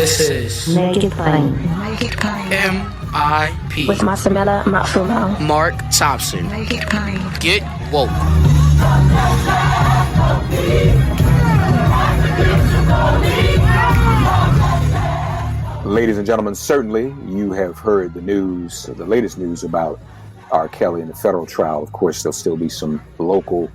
This is Make It Plain. MIP With Masamela Matfumo. Mark Thompson. Make it plain. Get woke. Ladies and gentlemen, certainly you have heard the news, the latest news about R. Kelly and the federal trial. Of course, there'll still be some local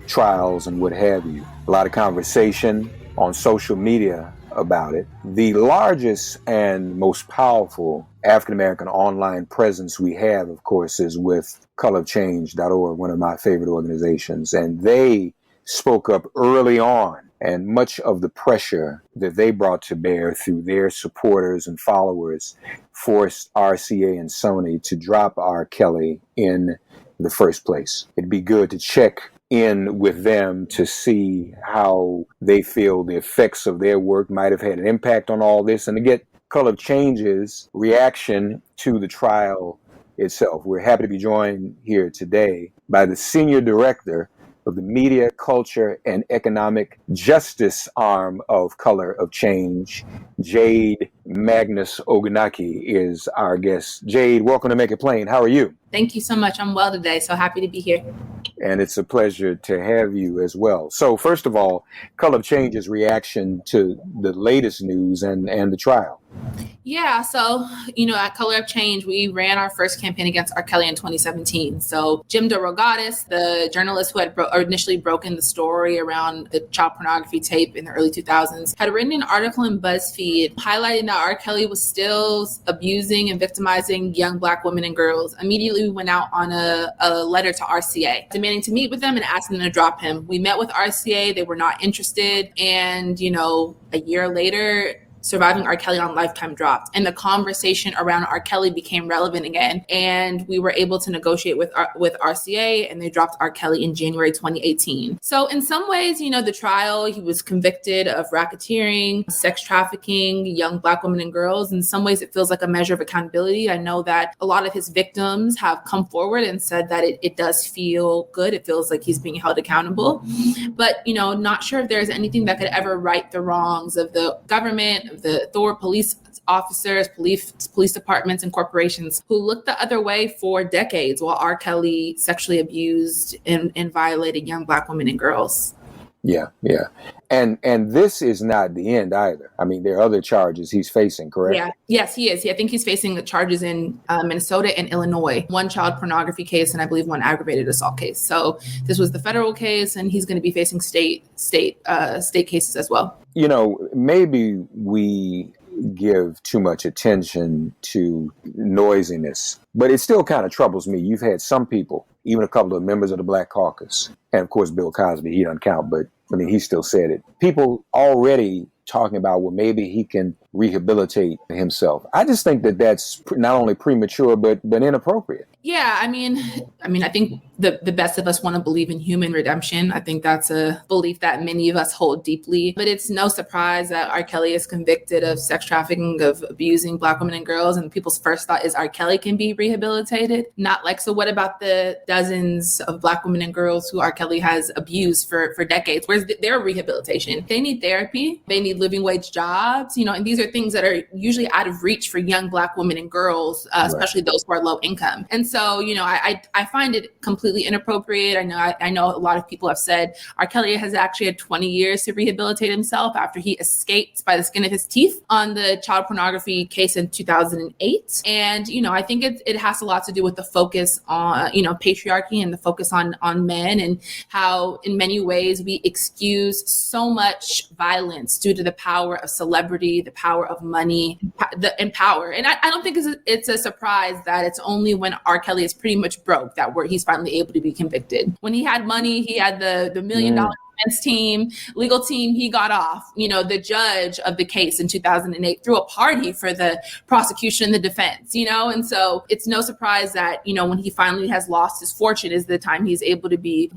trials and what have you. A lot of conversation on social media about it. The largest and most powerful African-American online presence we have, of course, is with colorofchange.org, one of my favorite organizations. And they spoke up early on, and much of the pressure that they brought to bear through their supporters and followers forced RCA and Sony to drop R. Kelly in the first place. It'd be good to check in with them to see how they feel the effects of their work might have had an impact on all this, and to get Color of Change's reaction to the trial itself. We're happy to be joined here today by the Senior Director of the Media, Culture, and Economic Justice arm of Color of Change. Jade Magnus Ogunnaike is our guest. Jade, welcome to Make It Plain. How are you? Thank you so much. I'm well today, so happy to be here. And it's a pleasure to have you as well. So first of all, Color of Change's reaction to the latest news and the trial. Yeah, so, at Color of Change, we ran our first campaign against R. Kelly in 2017. So Jim DeRogatis, the journalist who had initially broken the story around the child pornography tape in the early 2000s, had written an article in BuzzFeed highlighting that R. Kelly was still abusing and victimizing young Black women and girls. Immediately, we went out on a letter to RCA, demanding to meet with them and asking them to drop him. We met with RCA. They were not interested. And, a year later, Surviving R. Kelly on Lifetime dropped, and the conversation around R. Kelly became relevant again. And we were able to negotiate with RCA, and they dropped R. Kelly in January 2018. So in some ways, the trial, he was convicted of racketeering, sex trafficking, young Black women and girls. In some ways, it feels like a measure of accountability. I know that a lot of his victims have come forward and said that it does feel good. It feels like he's being held accountable. But, not sure if there's anything that could ever right the wrongs of the government, the police officers, police departments, and corporations who looked the other way for decades while R. Kelly sexually abused and violated young Black women and girls. Yeah. And this is not the end either. I mean, there are other charges he's facing, correct? Yeah. Yes, he is. I think he's facing the charges in Minnesota and Illinois, one child pornography case, and I believe one aggravated assault case. So this was the federal case, and he's going to be facing state cases as well. Maybe we give too much attention to noisiness, but it still kind of troubles me. You've had some people, even a couple of members of the Black Caucus, and of course Bill Cosby, he doesn't count, but he still said it. People already talking about, well, maybe he can rehabilitate himself. I just think that that's not only premature, but inappropriate. Yeah, I think the best of us want to believe in human redemption. I think that's a belief that many of us hold deeply. But it's no surprise that R. Kelly is convicted of sex trafficking, of abusing Black women and girls. And people's first thought is R. Kelly can be rehabilitated. Not like, so what about the dozens of Black women and girls who R. Kelly has abused for decades? Where's their rehabilitation? They need therapy. They need living wage jobs, and these are things that are usually out of reach for young Black women and girls, especially those who are low income. And so, I find it completely inappropriate. I know a lot of people have said R. Kelly has actually had 20 years to rehabilitate himself after he escaped by the skin of his teeth on the child pornography case in 2008. And, I think it has a lot to do with the focus on, patriarchy and the focus on men, and how in many ways we excuse so much violence due to the power of celebrity, the power of money, and power. And I don't think it's a surprise that it's only when R. Kelly is pretty much broke that he's finally able to be convicted. When he had money, he had the $1 million defense legal team, he got off. The judge of the case in 2008 threw a party for the prosecution and the defense, and so it's no surprise that, when he finally has lost his fortune is the time he's able to be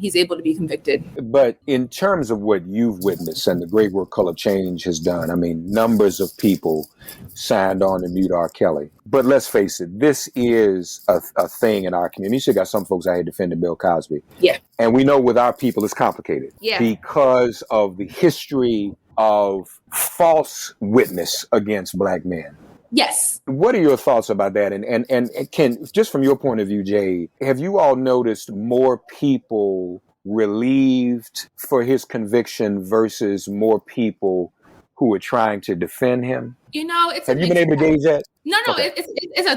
convicted. But in terms of what you've witnessed and the great work Color of Change has done, numbers of people signed on to mute R. Kelly. But let's face it, this is a thing in our community. You still got some folks out here defending Bill Cosby. Yeah. And we know with our people it's complicated. Yeah. Because of the history of false witness against Black men. Yes. What are your thoughts about that? And can, just from your point of view, Jade, have you all noticed more people relieved for his conviction versus more people who are trying to defend him? Have you been able to gauge that? No, Okay. it's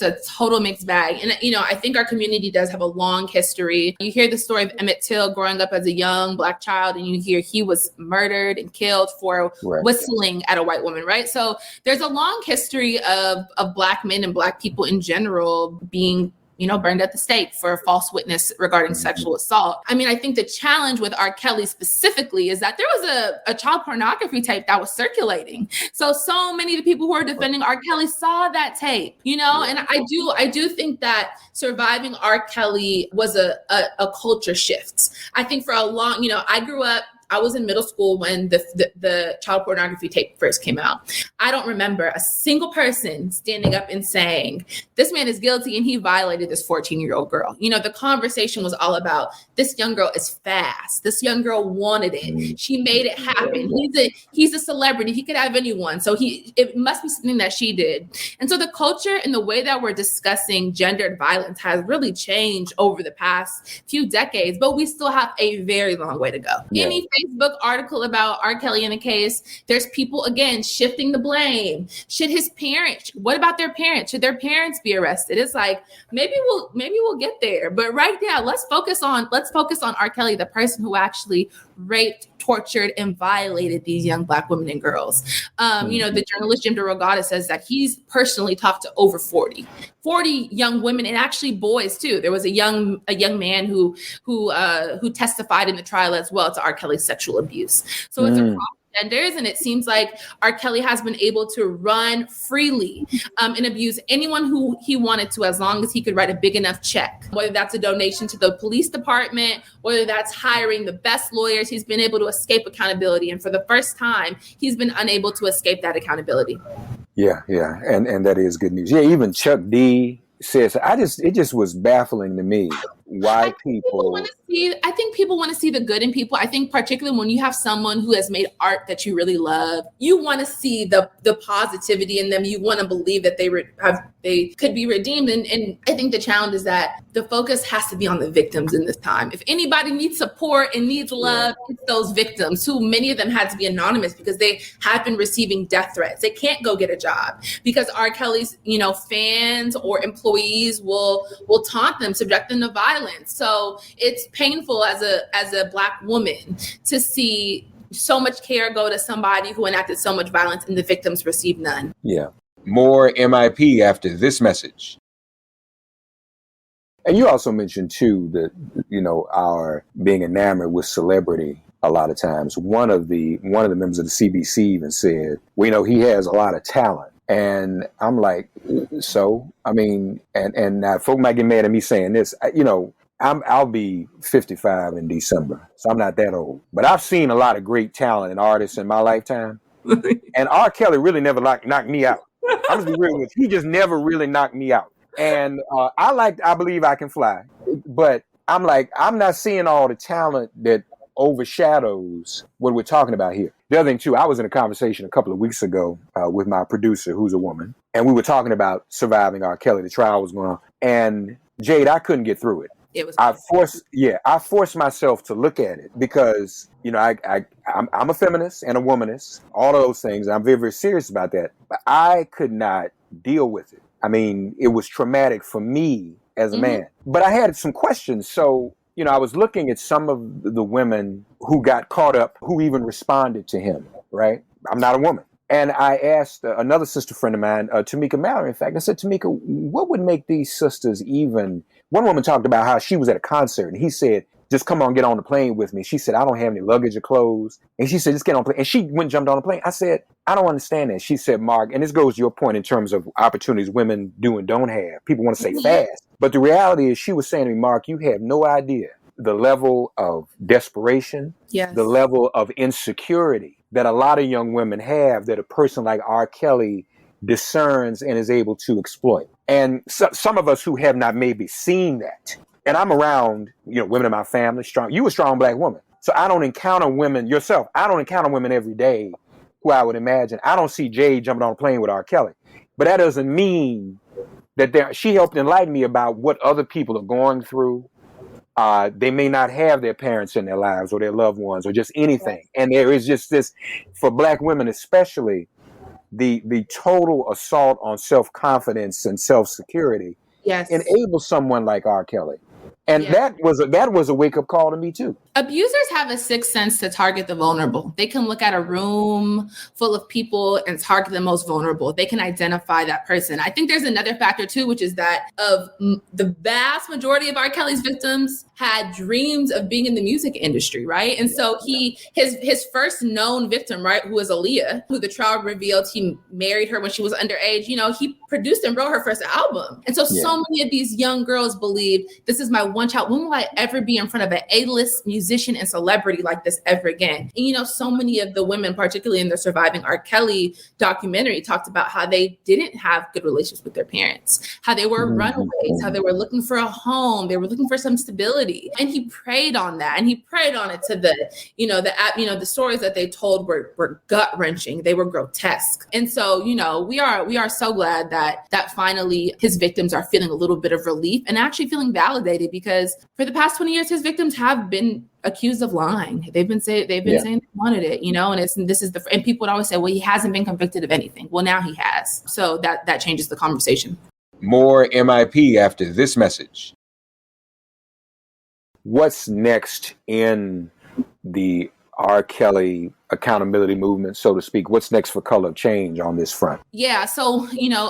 a total mixed bag. And, I think our community does have a long history. You hear the story of Emmett Till growing up as a young Black child, and you hear he was murdered and killed for whistling at a white woman, right? So there's a long history of Black men and Black people in general being burned at the stake for a false witness regarding sexual assault. I mean, I think the challenge with R. Kelly specifically is that there was a child pornography tape that was circulating. So many of the people who are defending R. Kelly saw that tape, and I do think that surviving R. Kelly was a culture shift. I think for a long, I grew up, I was in middle school when the child pornography tape first came out. I don't remember a single person standing up and saying, this man is guilty and he violated this 14-year-old girl. The conversation was all about, this young girl is fast. This young girl wanted it. She made it happen. He's a celebrity. He could have anyone. So it must be something that she did. And so the culture and the way that we're discussing gendered violence has really changed over the past few decades, but we still have a very long way to go. Yeah. Any Facebook article about R. Kelly in the case, there's people, again, shifting the blame. What about their parents? Should their parents be arrested? It's like, maybe we'll get there. But right now, let's focus on R. Kelly, the person who actually raped, tortured, and violated these young Black women and girls. The journalist Jim DeRogatis says that he's personally talked to over 40 young women, and actually boys too. There was a young man who testified in the trial as well to R. Kelly's sexual abuse. So it's across genders, and it seems like R. Kelly has been able to run freely and abuse anyone who he wanted to, as long as he could write a big enough check. Whether that's a donation to the police department, whether that's hiring the best lawyers, he's been able to escape accountability. And for the first time, he's been unable to escape that accountability. Yeah. And that is good news. Yeah, even Chuck D says, it just was baffling to me why people want to see. I think people want to see the good in people. I think particularly when you have someone who has made art that you really love, you want to see the positivity in them. You want to believe that they could be redeemed. And I think the challenge is that the focus has to be on the victims in this time. If anybody needs support and needs love, it's those victims, who many of them had to be anonymous because they have been receiving death threats. They can't go get a job because R. Kelly's, fans or employees will taunt them, subject them to violence. So it's painful as a Black woman to see so much care go to somebody who enacted so much violence and the victims receive none. Yeah. More MIP after this message. And you also mentioned too that, our being enamored with celebrity a lot of times. One of the members of the CBC even said, he has a lot of talent. And I'm like, so, and now folk might get mad at me saying this, I'll be 55 in December, so I'm not that old. But I've seen a lot of great talent and artists in my lifetime. And R. Kelly really never knocked me out. I'm just be real with you. He just never really knocked me out. And I Believe I Can Fly. But I'm like, I'm not seeing all the talent that overshadows what we're talking about here. The other thing too, I was in a conversation a couple of weeks ago with my producer, who's a woman, and we were talking about surviving R. Kelly. The trial was going on, and Jade, I couldn't get through it. I forced myself to look at it because, I'm a feminist and a womanist, all of those things. And I'm very, very serious about that. But I could not deal with it. It was traumatic for me as a man. But I had some questions. So, I was looking at some of the women who got caught up, who even responded to him, right? I'm not a woman. And I asked another sister friend of mine, Tamika Mallory, in fact, I said, Tamika, what would make these sisters even... One woman talked about how she was at a concert and he said, just come on, get on the plane with me. She said, I don't have any luggage or clothes. And she said, just get on the plane. And she went and jumped on the plane. I said, I don't understand that. She said, Mark, and this goes to your point in terms of opportunities women do and don't have. People want to say fast. But the reality is, she was saying to me, Mark, you have no idea the level of desperation, the level of insecurity that a lot of young women have that a person like R. Kelly discerns and is able to exploit. And some of us who have not maybe seen that, and I'm around, women in my family, strong. You a strong Black woman. So I don't encounter women yourself. I don't encounter women every day who I would imagine. I don't see Jade jumping on a plane with R. Kelly, but that doesn't mean that she helped enlighten me about what other people are going through. They may not have their parents in their lives or their loved ones or just anything. And there is just this, for Black women especially, the total assault on self-confidence and self-security enables someone like R. Kelly. And that was a wake-up call to me too. Abusers have a sixth sense to target the vulnerable. They can look at a room full of people and target the most vulnerable. They can identify that person. I think there's another factor too, which is that the vast majority of R. Kelly's victims had dreams of being in the music industry, right? And so his first known victim, right, who was Aaliyah, who the trial revealed he married her when she was underage, he produced and wrote her first album. And so many of these young girls believe, this is my one child. When will I ever be in front of an A-list musician and celebrity like this ever again? And so many of the women, particularly in the Surviving R. Kelly documentary, talked about how they didn't have good relations with their parents, how they were runaways, how they were looking for a home, they were looking for some stability. And he preyed on that, and he preyed on it to the stories that they told were gut-wrenching, they were grotesque. And so, we are so glad that finally his victims are feeling a little bit of relief and actually feeling validated, because for the past 20 years, his victims have been accused of lying. They've been saying they wanted it, and people would always say, well, he hasn't been convicted of anything. Well, now he has. So that changes the conversation. More MIP after this message. What's next in the R. Kelly accountability movement, so to speak? What's next for Color of Change on this front? Yeah, so,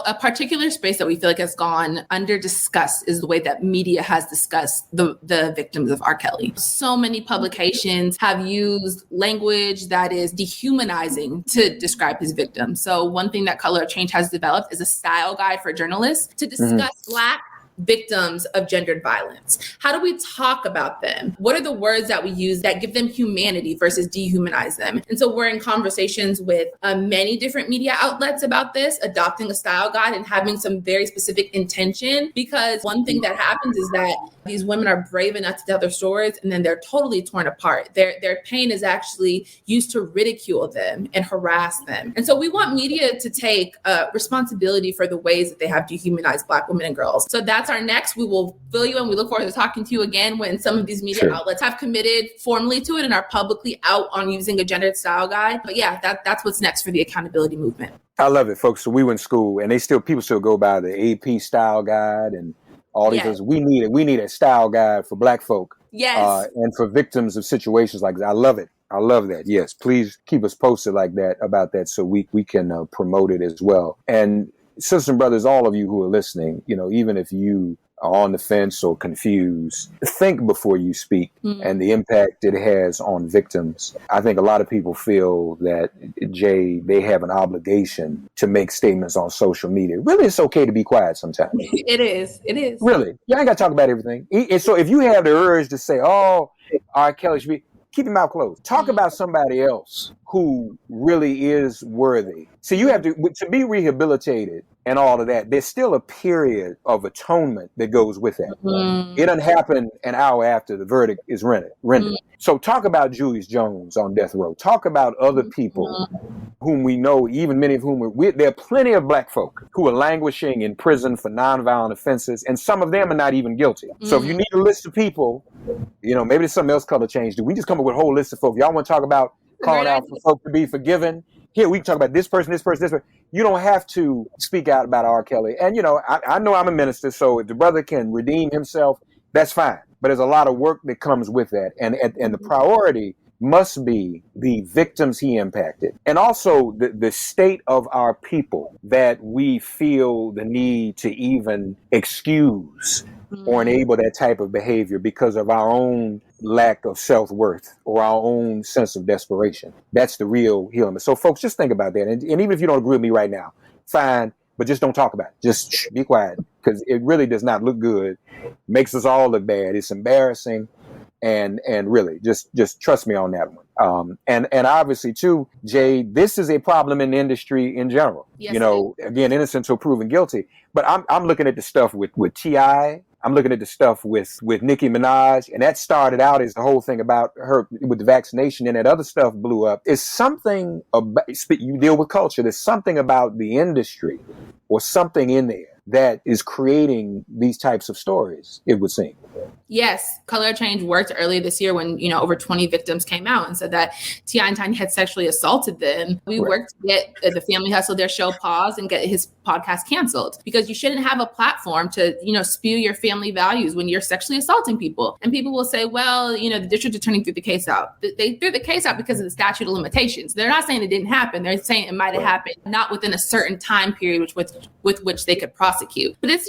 a particular space that we feel like has gone under discussed is the way that media has discussed the victims of R. Kelly. So many publications have used language that is dehumanizing to describe his victims. So one thing that Color of Change has developed is a style guide for journalists to discuss Black victims of gendered violence. How do we talk about them? What are the words that we use that give them humanity versus dehumanize them? And so we're in conversations with many different media outlets about this, adopting a style guide and having some very specific intention, because one thing that happens is that these women are brave enough to tell their stories and then they're totally torn apart. Their pain is actually used to ridicule them and harass them. And so we want media to take responsibility for the ways that they have dehumanized Black women and girls. So that's our next. We will fill you in. We look forward to talking to you again when some of these media outlets have committed formally to it and are publicly out on using a gendered style guide. But yeah, that's what's next for the accountability movement. I love it, folks. So we went to school, and people still go by the AP style guide and all these things. We need a style guide for Black folk. Yes. And for victims of situations like that. I love it. I love that. Yes. Please keep us posted like that about that so we can promote it as well. And sisters and brothers, all of you who are listening, even if you are on the fence or confused, think before you speak and the impact it has on victims. I think a lot of people feel that, they have an obligation to make statements on social media. Really, it's okay to be quiet sometimes. It is. Really. You ain't got to talk about everything. And so if you have the urge to say, oh, R. Kelly should be, keep your mouth closed. Talk about somebody else who really is worthy. So you have to be rehabilitated and all of that. There's still a period of atonement that goes with that. It doesn't happen an hour after the verdict is rendered. So talk about Julius Jones on death row. Talk about other people whom we know, even many of whom there are plenty of Black folk who are languishing in prison for nonviolent offenses, and some of them are not even guilty. So if you need a list of people, maybe there's something else Color Change do. We just come up with a whole list of folks. Y'all want to talk about calling out for folk to be forgiven? Here, we can talk about this person, this person, this person. You don't have to speak out about R. Kelly. And, I know I'm a minister, so if the brother can redeem himself, that's fine. But there's a lot of work that comes with that. And the priority must be the victims he impacted. And also the state of our people that we feel the need to even excuse or enable that type of behavior because of our own lack of self-worth or our own sense of desperation. That's the real healing. So folks, just think about that. And even if you don't agree with me right now, fine, but just don't talk about it. Just be quiet, because it really does not look good. Makes us all look bad. It's embarrassing. And really, just trust me on that one. And obviously too, Jade, this is a problem in the industry in general. Yes, again, innocent until proven guilty. But I'm looking at the stuff with T.I. I'm looking at the stuff with Nicki Minaj, and that started out as the whole thing about her with the vaccination, and that other stuff blew up. It's something about, you deal with culture, there's something about the industry or something in there that is creating these types of stories, it would seem. Yes, Color Change worked earlier this year when, over 20 victims came out and said that T.I. and Tiny had sexually assaulted them. We worked to get the Family Hustle, their show, paused and get his podcast canceled, because you shouldn't have a platform to, spew your family values when you're sexually assaulting people. And people will say, well, the district attorney threw the case out. They threw the case out because of the statute of limitations. They're not saying it didn't happen. They're saying it might have happened, not within a certain time period with which they could prosecute. But it's,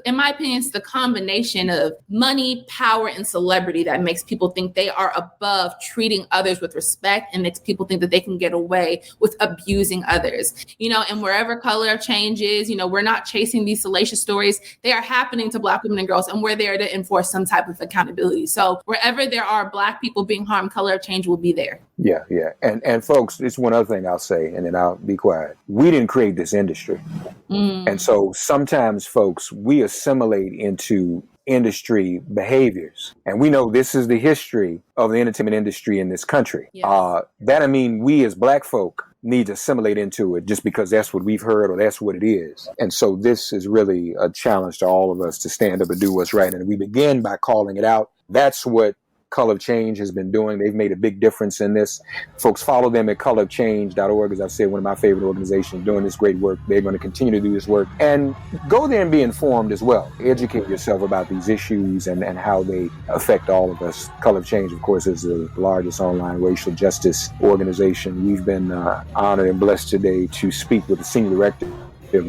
in my opinion, it's the combination of money, power, and celebrity that makes people think they are above treating others with respect, and makes people think that they can get away with abusing others. And wherever Color Change is, we're not chasing these salacious stories. They are happening to Black women and girls, and we're there to enforce some type of accountability. So wherever there are Black people being harmed, Color Change will be there. Yeah. And folks, it's one other thing I'll say, and then I'll be quiet. We didn't create this industry. And so sometimes, folks, we assimilate into industry behaviors. And we know this is the history of the entertainment industry in this country. Yes. That we as Black folk need to assimilate into it just because that's what we've heard or that's what it is. And so this is really a challenge to all of us to stand up and do what's right. And we begin by calling it out. That's what Color Change has been doing. They've made a big difference in this. Folks, follow them at colorchange.org. As I've said, one of my favorite organizations doing this great work. They're going to continue to do this work. And go there and be informed as well. Educate yourself about these issues and how they affect all of us. Color Change, of course, is the largest online racial justice organization. We've been honored and blessed today to speak with the Senior Director of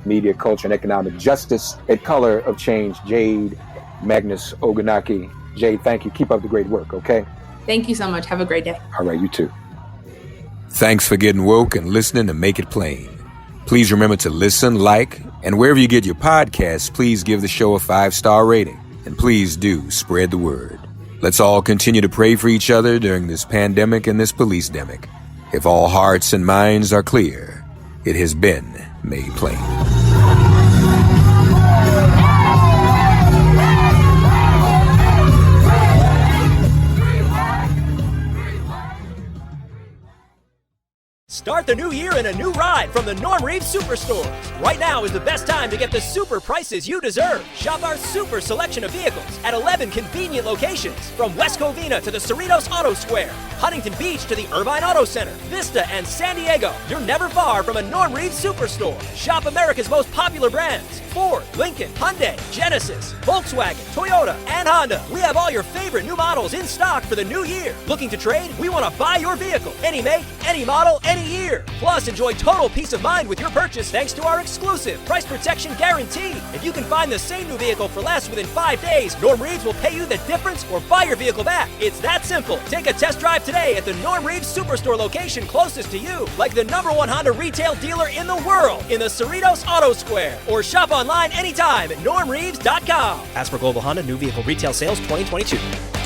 Media, Culture, and Economic Justice at Color of Change, Jade Magnus Ogunnaike. Jade, thank you. Keep up the great work, okay? Thank you so much. Have a great day. All right, you too. Thanks for getting woke and listening to Make It Plain. Please remember to listen, like, and wherever you get your podcasts, please give the show a 5-star rating. And please do spread the word. Let's all continue to pray for each other during this pandemic and this police-demic. If all hearts and minds are clear, it has been made plain. Start the new year in a new ride from the Norm Reeves Superstores. Right now is the best time to get the super prices you deserve. Shop our super selection of vehicles at 11 convenient locations, from West Covina to the Cerritos Auto Square, Huntington Beach to the Irvine Auto Center, Vista and San Diego. You're never far from a Norm Reeves Superstore. Shop America's most popular brands: Ford, Lincoln, Hyundai, Genesis, Volkswagen, Toyota, and Honda. We have all your favorite new models in stock for the new year. Looking to trade? We want to buy your vehicle. Any make, any model, any year. Plus, enjoy total peace of mind with your purchase thanks to our exclusive price protection guarantee. If you can find the same new vehicle for less within 5 days, Norm Reeves will pay you the difference or buy your vehicle back. It's that simple. Take a test drive today at the Norm Reeves Superstore location closest to you, like the #1 Honda retail dealer in the world in the Cerritos Auto Square, or shop online anytime at normreeves.com. As for Global Honda new vehicle retail sales 2022.